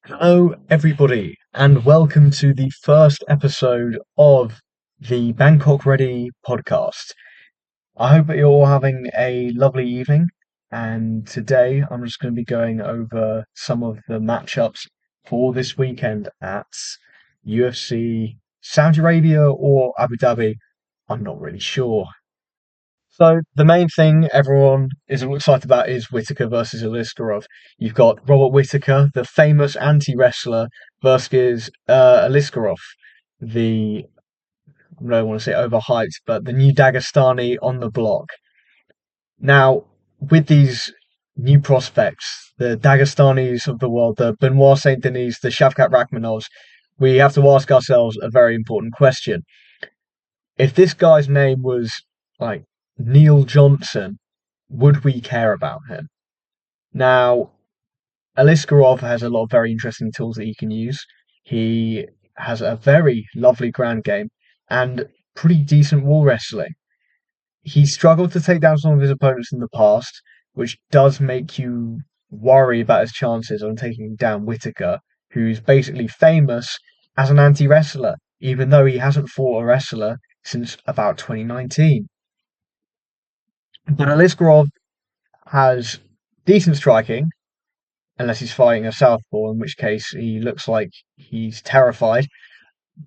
Hello, everybody, and welcome to the first episode of the Bangkok Ready podcast. I hope that you're all having a lovely evening, and today I'm just going to be going over some of the matchups for this weekend at UFC Saudi Arabia or Abu Dhabi. I'm not really sure. So the main thing everyone is all excited about is Whittaker versus Aliskerov. You've got Robert Whittaker, the famous anti-wrestler, versus Aliskerov, the I don't want to say overhyped, but the new Dagestani on the block. Now, with these new prospects, the Dagestanis of the world, the Benoit Saint Denis, the Shavkat Rakhmanovs, we have to ask ourselves a very important question. If this guy's name was like Neil Johnson, would we care about him? Now, Aliskerov has a lot of very interesting tools that he can use. He has a very lovely ground game and pretty decent wall wrestling. He struggled to take down some of his opponents in the past, which does make you worry about his chances on taking down Whittaker, who's basically famous as an anti wrestler, even though he hasn't fought a wrestler since about 2019. But Aliskerov has decent striking, unless he's fighting a southpaw, in which case he looks like he's terrified.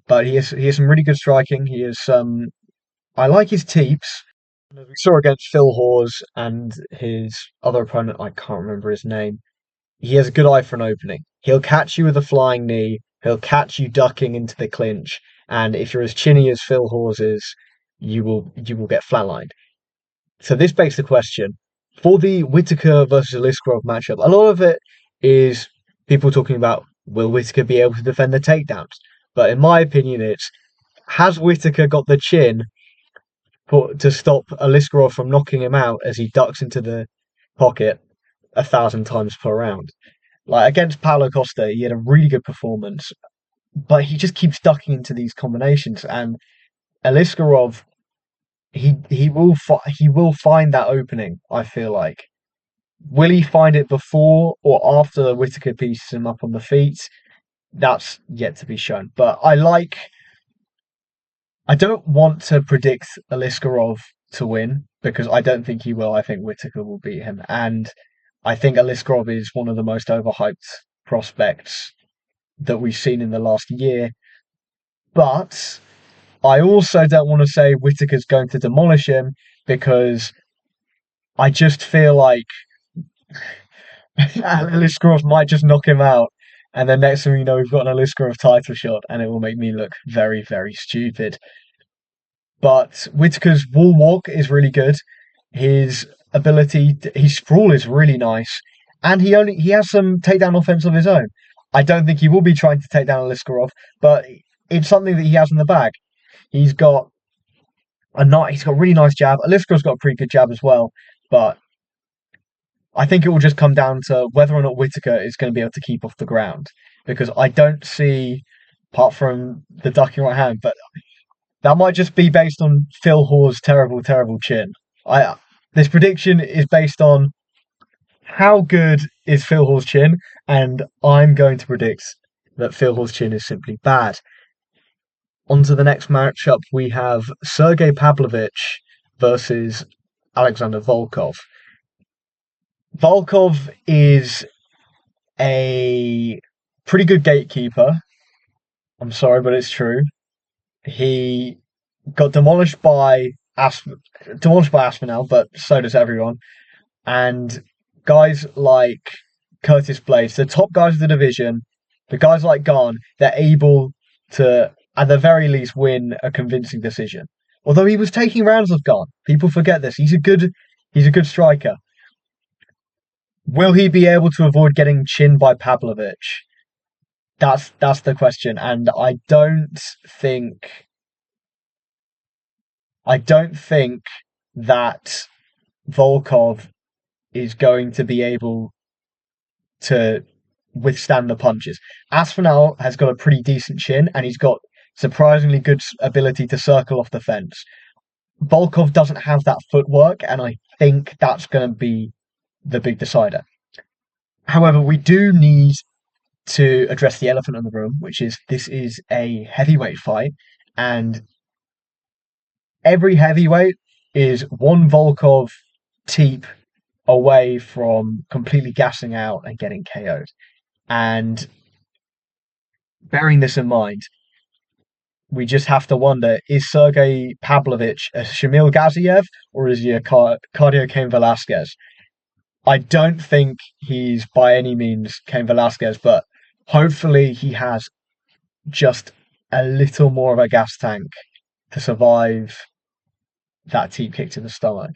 But he has some really good striking. He has some. I like his teeps. As we saw against Phil Hawes and his other opponent, I can't remember his name. He has a good eye for an opening. He'll catch you with a flying knee. He'll catch you ducking into the clinch. And if you're as chinny as Phil Hawes is, you will get flatlined. So this begs the question for the Whittaker versus Aliskerov matchup. A lot of it is people talking about will Whittaker be able to defend the takedowns? But in my opinion, it's has Whittaker got the chin to stop Aliskerov from knocking him out as he ducks into the pocket 1,000 times per round? Like against Paulo Costa, he had a really good performance, but he just keeps ducking into these combinations. And Aliskerov, he will find that opening. I feel like. Will he find it before or after Whittaker pieces him up on the feet? That's yet to be shown. But I don't want to predict Aliskerov to win because I don't think he will. I think Whittaker will beat him. And I think Aliskerov is one of the most overhyped prospects that we've seen in the last year. But I also don't want to say Whittaker's going to demolish him because I just feel like Aliskerov might just knock him out. And then next thing we know, we've got an Aliskerov title shot, and it will make me look very, very stupid. But Whittaker's wall walk is really good. His his sprawl is really nice, and he has some takedown offense of his own. I don't think he will be trying to take down Aliskerov, but it's something that he has in the bag. He's got he's got a really nice jab. Aliskerov's got a pretty good jab as well, but I think it will just come down to whether or not Whittaker is going to be able to keep off the ground because I don't see, apart from the ducking right hand, but that might just be based on Phil Hawes' terrible, terrible chin. I This prediction is based on how good is Phil Hawes' chin, and I'm going to predict that Phil Hawes' chin is simply bad. On to the next matchup, we have Sergey Pavlovich versus Alexander Volkov. Volkov is a pretty good gatekeeper. I'm sorry, but it's true. He got demolished by Aspinall, but so does everyone. And guys like Curtis Blades, the top guys of the division, the guys like Garn, they're able to, at the very least, win a convincing decision. Although he was taking rounds of Garn, people forget this. He's a good striker. Will he be able to avoid getting chinned by Pavlovich? That's the question, and I don't think that Volkov is going to be able to withstand the punches. Aspinall has got a pretty decent chin, and he's got surprisingly good ability to circle off the fence. Volkov doesn't have that footwork, and I think that's going to be the big decider. However, we do need to address the elephant in the room, which is this is a heavyweight fight, and every heavyweight is one Volkov teep away from completely gassing out and getting KO'd. And bearing this in mind, we just have to wonder, is Sergey Pavlovich a Shamil Gaziev or is he a Cardio Cain Velasquez? I don't think he's by any means Cain Velasquez, but hopefully he has just a little more of a gas tank to survive that teep kick to the stomach.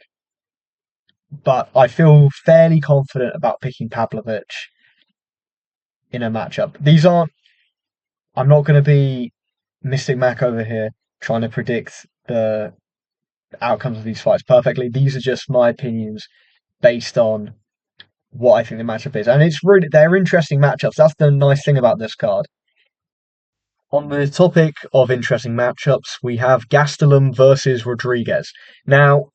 But I feel fairly confident about picking Pavlovich in a matchup. I'm not going to be Mystic Mac over here trying to predict the outcomes of these fights perfectly. These are just my opinions based on what I think the matchup is. And they're interesting matchups. That's the nice thing about this card. On the topic of interesting matchups, we have Gastelum versus Rodriguez. Now,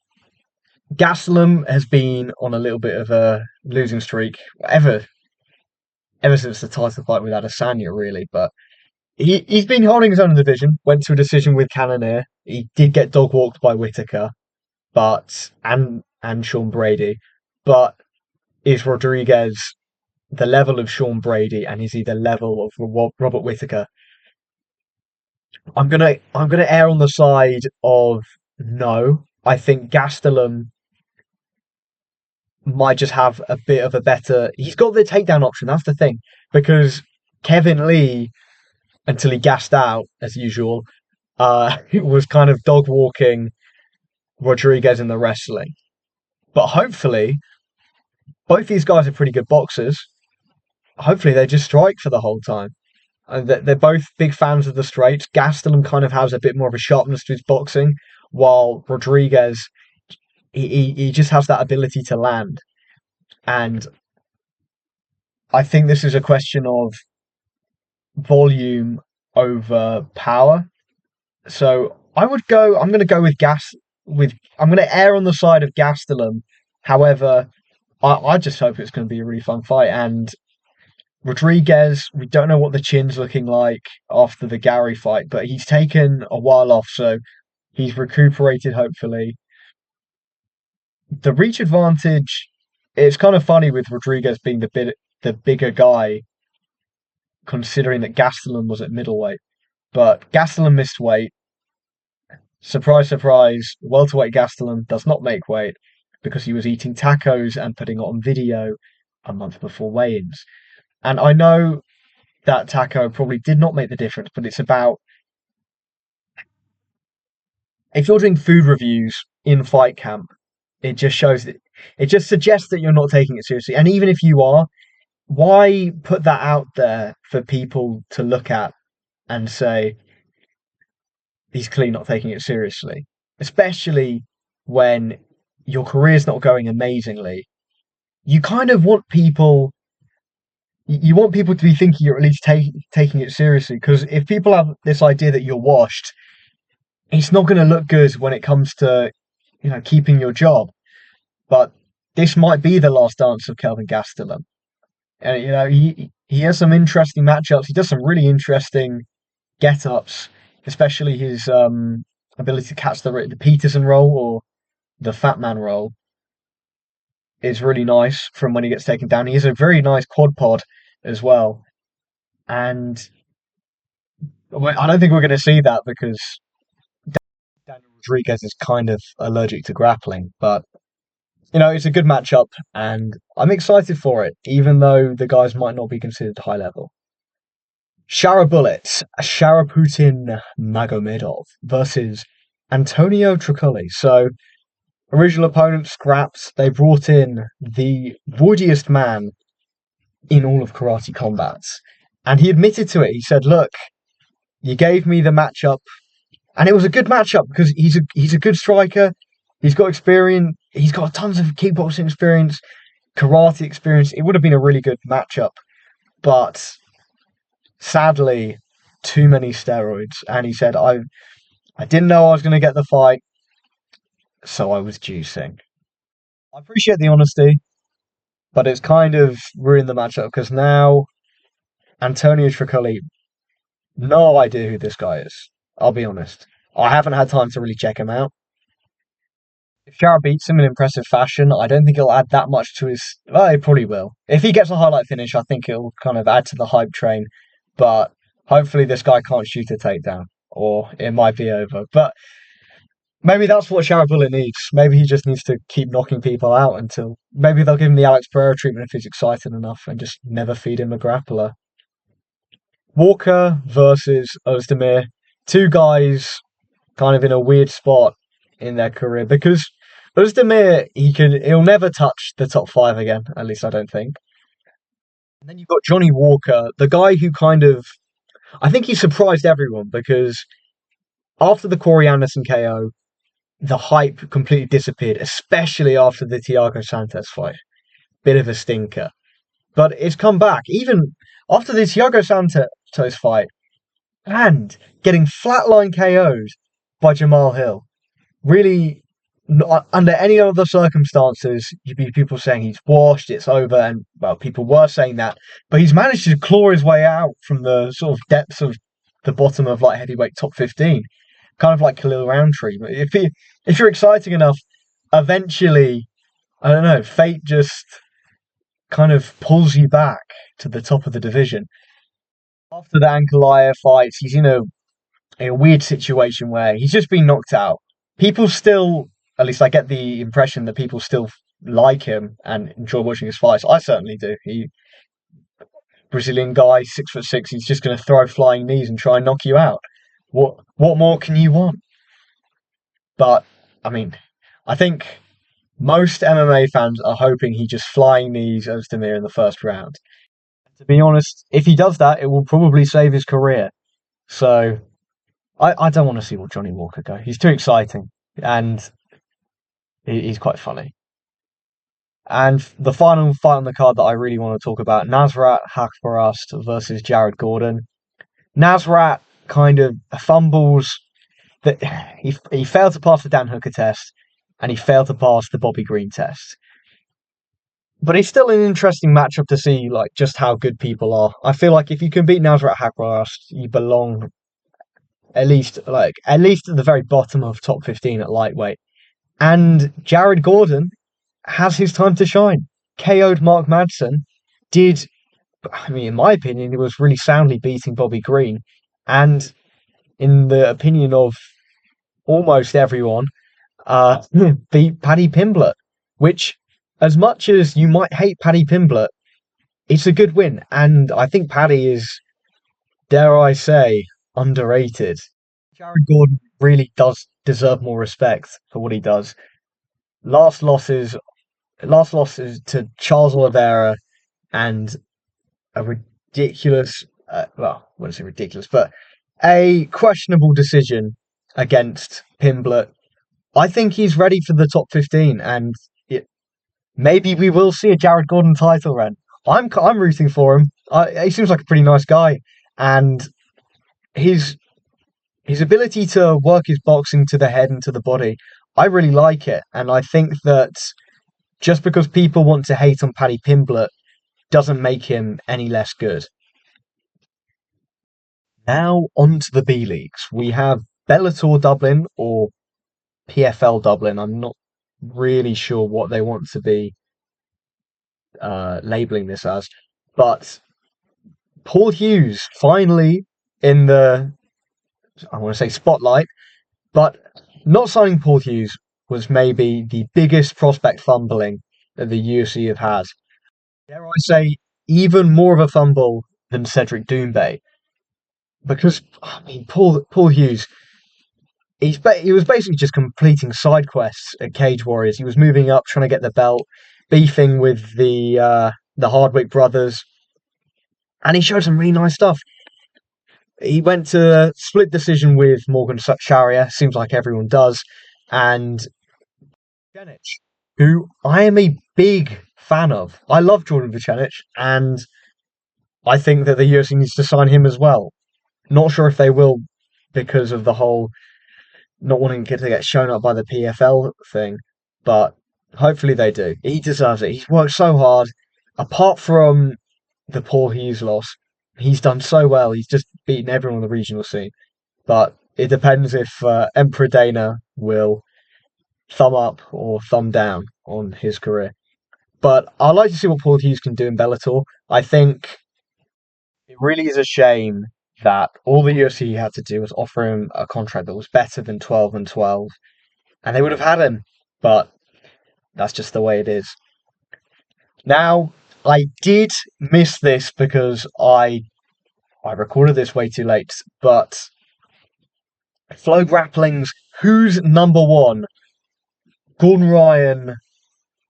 Gastelum has been on a little bit of a losing streak ever since the title fight with Adesanya, really. But he's been holding his own in the division. Went to a decision with Cannonier. He did get dog walked by Whittaker, and Sean Brady. But is Rodriguez the level of Sean Brady, and is he the level of Robert Whittaker? I'm gonna err on the side of no. I think Gastelum might just have a bit of a better. He's got the takedown option. That's the thing, because Kevin Lee, until he gassed out as usual, was kind of dog walking Rodriguez in the wrestling. But hopefully, both these guys are pretty good boxers. Hopefully, they just strike for the whole time. And they're both big fans of the straights. Gastelum kind of has a bit more of a sharpness to his boxing, while Rodriguez, he just has that ability to land. And I think this is a question of volume over power. So I'm going to go with I'm going to err on the side of Gastelum. However, I just hope it's going to be a really fun fight. And Rodriguez, we don't know what the chin's looking like after the Gary fight, but he's taken a while off, so he's recuperated, hopefully. The reach advantage, it's kind of funny with Rodriguez being the bigger guy, considering that Gastelum was at middleweight. But Gastelum missed weight. Surprise, surprise, welterweight Gastelum does not make weight because he was eating tacos and putting it on video a month before weigh-ins. And I know that taco probably did not make the difference, but it's about if you're doing food reviews in fight camp, it just suggests that you're not taking it seriously. And even if you are, why put that out there for people to look at and say he's clearly not taking it seriously? Especially when your career's not going amazingly. You kind of want people to be thinking you're at least taking it seriously, because if people have this idea that you're washed, it's not going to look good when it comes to, keeping your job. But this might be the last dance of Kelvin Gastelum. And, he has some interesting matchups. He does some really interesting get-ups, especially his ability to catch the Peterson roll or the Fat Man roll is really nice from when he gets taken down. He has a very nice quad pod as well. And I don't think we're going to see that because Daniel Rodriguez is kind of allergic to grappling. But, it's a good matchup and I'm excited for it, even though the guys might not be considered high level. Sharaputin Magomedov versus Antonio Tricoli. So, original opponent scraps. They brought in the woodiest man in all of karate combats. And he admitted to it. He said, look, you gave me the matchup. And it was a good matchup because he's a good striker. He's got experience. He's got tons of kickboxing experience, karate experience. It would have been a really good matchup. But sadly, too many steroids. And he said, I didn't know I was going to get the fight, so I was juicing. I appreciate the honesty, but it's kind of ruined the matchup because now Antonio Triculli, no idea who this guy is. I'll be honest. I haven't had time to really check him out. If Jarrett beats him in impressive fashion, I don't think it'll add that much to his. Well, it probably will. If he gets a highlight finish, I think it'll kind of add to the hype train. But hopefully, this guy can't shoot a takedown, or it might be over. But maybe that's what Jarrett Bullet needs. Maybe he just needs to keep knocking people out until maybe they'll give him the Alex Pereira treatment if he's excited enough, and just never feed him a grappler. Walker versus Ozdemir, two guys kind of in a weird spot in their career because Özdemir, he'll never touch the top five again, at least I don't think. And then you've got Johnny Walker, the guy who I think he surprised everyone because after the Corey Anderson KO, the hype completely disappeared, especially after the Thiago Santos fight. Bit of a stinker. But it's come back, even after the Thiago Santos fight, and getting flatline KO'd by Jamal Hill. Really, under any other circumstances, you'd be people saying he's washed, it's over, and well, people were saying that, but he's managed to claw his way out from the sort of depths of the bottom of light heavyweight top 15, kind of like Khalil Roundtree. But if you're exciting enough, eventually, I don't know, fate just kind of pulls you back to the top of the division. After the Ankalaev fights, he's in a weird situation where he's just been knocked out. People still, at least I get the impression that people still like him and enjoy watching his fights. I certainly do. Brazilian guy, 6'6", he's just going to throw flying knees and try and knock you out. What more can you want? But I mean, I think most MMA fans are hoping he just flying knees Ozdemir in the first round. To be honest, if he does that, it will probably save his career. So I don't want to see what Johnny Walker go. He's too exciting, and he's quite funny. And the final fight on the card that I really want to talk about, Nasrat Haqparast versus Jared Gordon. Nasrat kind of fumbles that he failed to pass the Dan Hooker test, and he failed to pass the Bobby Green test. But it's still an interesting matchup to see, like, just how good people are. I feel like if you can beat Nasrat Haqparast, you belong at least at the very bottom of top 15 at lightweight. And Jared Gordon has his time to shine. KO'd Mark Madsen, in my opinion, he was really soundly beating Bobby Green. And in the opinion of almost everyone, beat Paddy Pimblett, which, as much as you might hate Paddy Pimblett, it's a good win. And I think Paddy is, dare I say, underrated. Jared Gordon really does deserve more respect for what he does. Last losses to Charles Oliveira and a ridiculous, I wouldn't say ridiculous, but a questionable decision against Pimblett. I think he's ready for the top 15, and maybe we will see a Jared Gordon title run. I'm rooting for him. He seems like a pretty nice guy, and his ability to work his boxing to the head and to the body, I really like it. And I think that just because people want to hate on Paddy Pimblett doesn't make him any less good. Now on to the B Leagues. We have Bellator Dublin, or PFL Dublin. I'm not really sure what they want to be labelling this as. But Paul Hughes finally in the, I want to say, spotlight. But not signing Paul Hughes was maybe the biggest prospect fumbling that the UFC have had. Dare I say, even more of a fumble than Cedric Doumbé. Because, Paul Hughes, he was basically just completing side quests at Cage Warriors. He was moving up, trying to get the belt, beefing with the Hardwick brothers, and he showed some really nice stuff. He went to a split decision with Morgan Sharia, seems like everyone does, and Vucenic, who I am a big fan of. I love Jordan Vucenic, and I think that the UFC needs to sign him as well. Not sure if they will because of the whole not wanting to get shown up by the PFL thing, but hopefully they do. He deserves it. He's worked so hard. Apart from the Paul Hughes loss, He's done so well. He's just beaten everyone on the regional scene. But it depends if Emperor Dana will thumb up or thumb down on his career. But I'd like to see what Paul Hughes can do in Bellator. I think it really is a shame that all the UFC had to do was offer him a contract that was better than 12 and 12, and they would have had him. But that's just the way it is. Now, I did miss this because I recorded this way too late, but Flow Grappling's Who's Number One? Gordon Ryan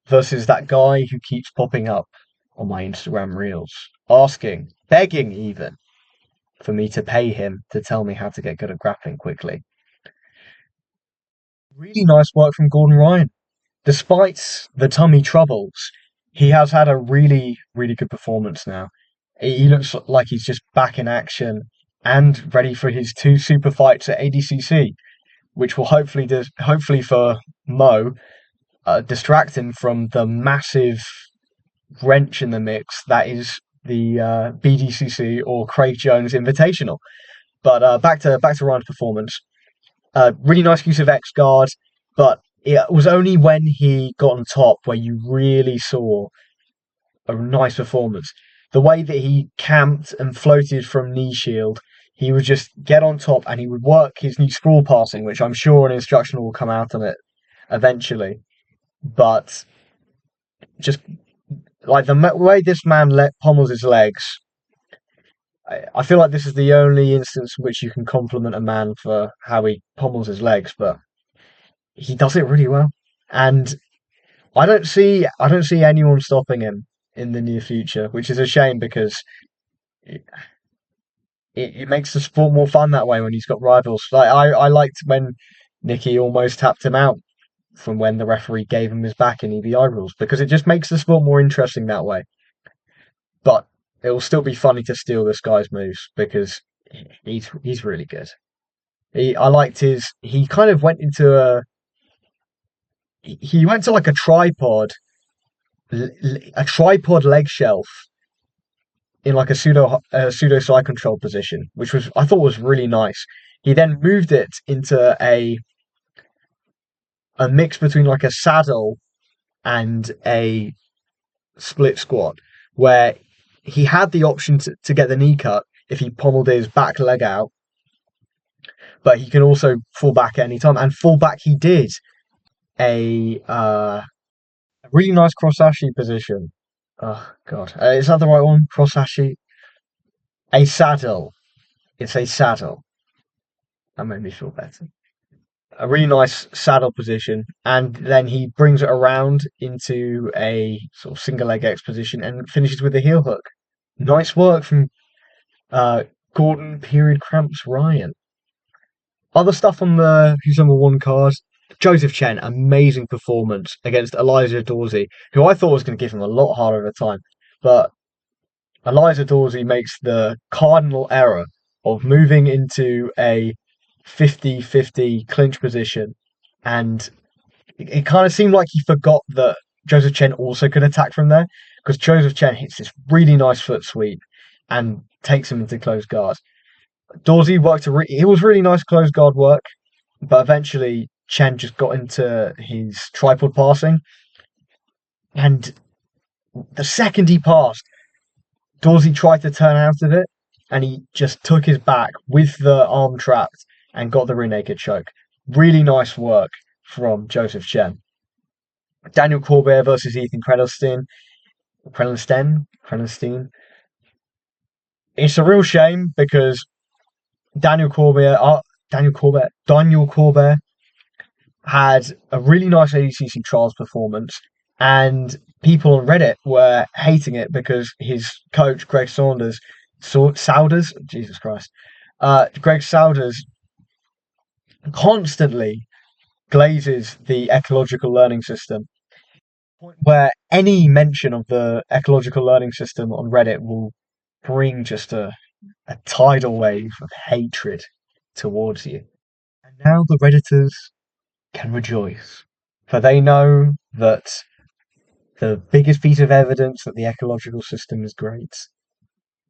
versus that guy who keeps popping up on my Instagram reels, asking, begging even, for me to pay him to tell me how to get good at grappling quickly. Really nice work from Gordon Ryan. Despite the tummy troubles, he has had a really, really good performance now. He looks like he's just back in action and ready for his two super fights at ADCC, which will hopefully for Mo, distract him from the massive wrench in the mix that is the BDCC or Craig Jones Invitational. But back to Ryan's performance. Really nice use of X guard, but it was only when he got on top where you really saw a nice performance. The way that he camped and floated from knee shield, he would just get on top and he would work his new sprawl passing, which I'm sure an instructional will come out on it eventually. But just like the way this man pommels his legs, I feel like this is the only instance in which you can compliment a man for how he pommels his legs, but he does it really well. And I don't see anyone stopping him in the near future, which is a shame because it, it makes the sport more fun that way when he's got rivals. Like I liked when Nicky almost tapped him out from when the referee gave him his back in EBI rules because it just makes the sport more interesting that way. But it will still be funny to steal this guy's moves because he's really good. I liked his. He kind of went into he went to like a tripod leg shelf in like a pseudo side control position, which was I thought was really nice. He then moved it into a mix between like a saddle and a split squat, where he had the option to get the knee cut if he pommeled his back leg out, but he can also fall back at any time. And fall back he did a really nice cross ashi position. Oh god, is that the right one? Cross ashi, a saddle. It's a saddle. That made me feel better. A really nice saddle position, and then he brings it around into a sort of single leg X position and finishes with a heel hook. Nice work from uh, Gordon period cramps Ryan. Other stuff on the Who's Number One card. Joseph Chen, amazing performance against Elijah Dorsey, who I thought was going to give him a lot harder of a time. But Elijah Dorsey makes the cardinal error of moving into a 50-50 clinch position. And it kind of seemed like he forgot that Joseph Chen also could attack from there because Joseph Chen hits this really nice foot sweep and takes him into close guard. Dorsey it was really nice close guard work, but eventually Chen just got into his tripod passing. And the second he passed, Dorsey tried to turn out of it and he just took his back with the arm trapped and got the rear naked choke. Really nice work from Joseph Chen. Daniel Corbier versus Ethan Krelenstein. It's a real shame because Daniel Corbier, Daniel Corbier had a really nice ADCC trials performance, and people on Reddit were hating it because his coach Greg Souders, Jesus Christ, Greg Souders constantly glazes the ecological learning system, where any mention of the ecological learning system on Reddit will bring just a tidal wave of hatred towards you. And now the Redditors can rejoice, for they know that the biggest piece of evidence that the ecological system is great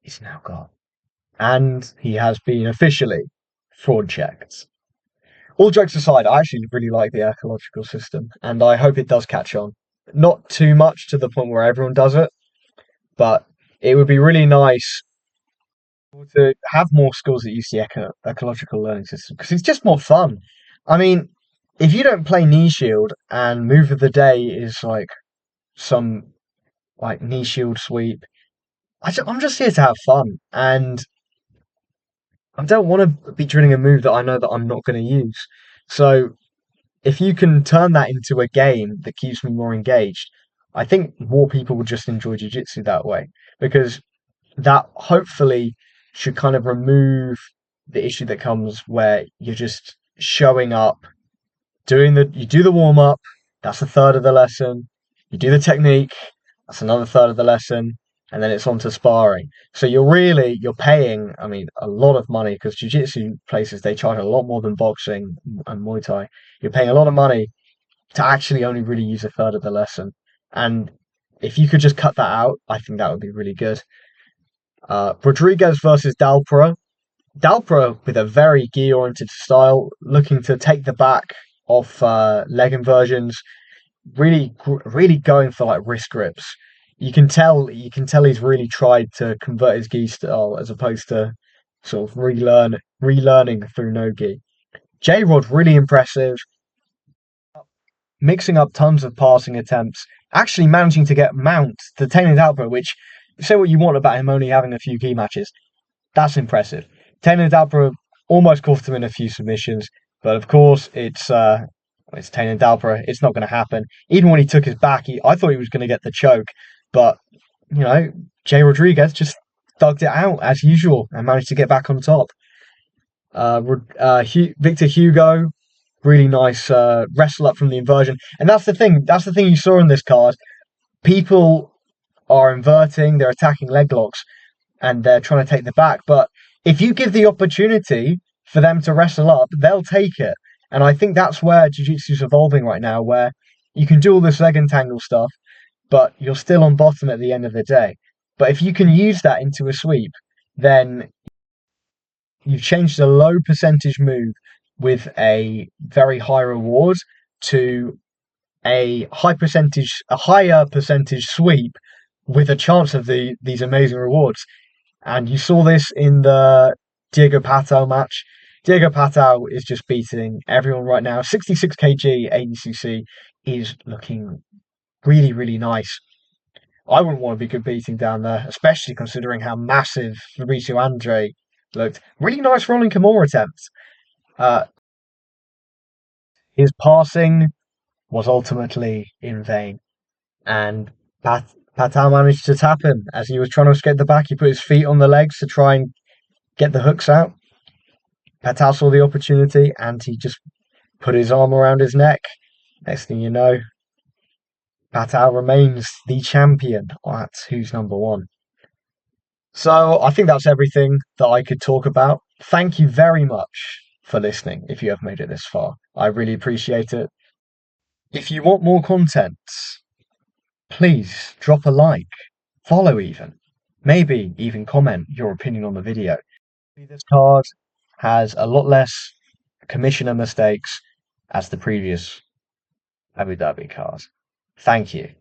is now gone. and he has been officially fraud checked. All jokes aside, I actually really like the ecological system, and I hope it does catch on. Not too much to the point where everyone does it, but it would be really nice to have more schools that use the ecological learning system because it's just more fun. I mean, if you don't play knee shield and move of the day is like some like knee shield sweep, I'm just here to have fun, and I don't want to be drilling a move that I know that I'm not going to use. So if you can turn that into a game that keeps me more engaged, I think more people will just enjoy jiu-jitsu that way because that hopefully should kind of remove the issue that comes where you're just showing up, you do the warm up, that's a third of the lesson. You do the technique, that's another third of the lesson, and then it's on to sparring. So you're paying, I mean, a lot of money because jiu-jitsu places they charge a lot more than boxing and Muay Thai. You're paying a lot of money to actually only really use a third of the lesson. And if you could just cut that out, I think that would be really good. Rodriguez versus Dalpro. Dalpro with a very gi-oriented style, looking to take the back off leg inversions, really going for like wrist grips. You can tell he's really tried to convert his gi style as opposed to sort of relearning through no gi. J Rod really impressive, mixing up tons of passing attempts, actually managing to get Mount to Tainted Alpha, which say what you want about him only having a few key matches. That's impressive. Tainted Alpha almost cost him in a few submissions, but of course it's Tainted Alpha. It's not going to happen. Even when he took his back, I thought he was going to get the choke, but you know, Jay Rodriguez just thugged it out as usual and managed to get back on top. Victor Hugo, really nice wrestle up from the inversion, and that's the thing. That's the thing you saw in this card. People are inverting, they're attacking leg locks, and they're trying to take the back. But if you give the opportunity for them to wrestle up, they'll take it. And I think that's where jiu-jitsu is evolving right now, where you can do all this leg entangle stuff, but you're still on bottom at the end of the day. But if you can use that into a sweep, then you've changed a low percentage move with a very high reward to a higher percentage sweep with a chance of these amazing rewards. And you saw this in the Diego Patao match. Diego Patao is just beating everyone right now. 66 kg ADCC is looking really, really nice. I wouldn't want to be competing down there, especially considering how massive Fabrizio Andre looked. Really nice rolling Kimura attempt. Uh, his passing was ultimately in vain, and Patao managed to tap him as he was trying to escape the back. He put his feet on the legs to try and get the hooks out. Patao saw the opportunity and he just put his arm around his neck. Next thing you know, Patao remains the champion at Who's Number One. So I think that's everything that I could talk about. Thank you very much for listening if you have made it this far. I really appreciate it. If you want more content, please drop a like, follow even, maybe even comment your opinion on the video. This card has a lot less commissioner mistakes as the previous Abu Dhabi card. Thank you.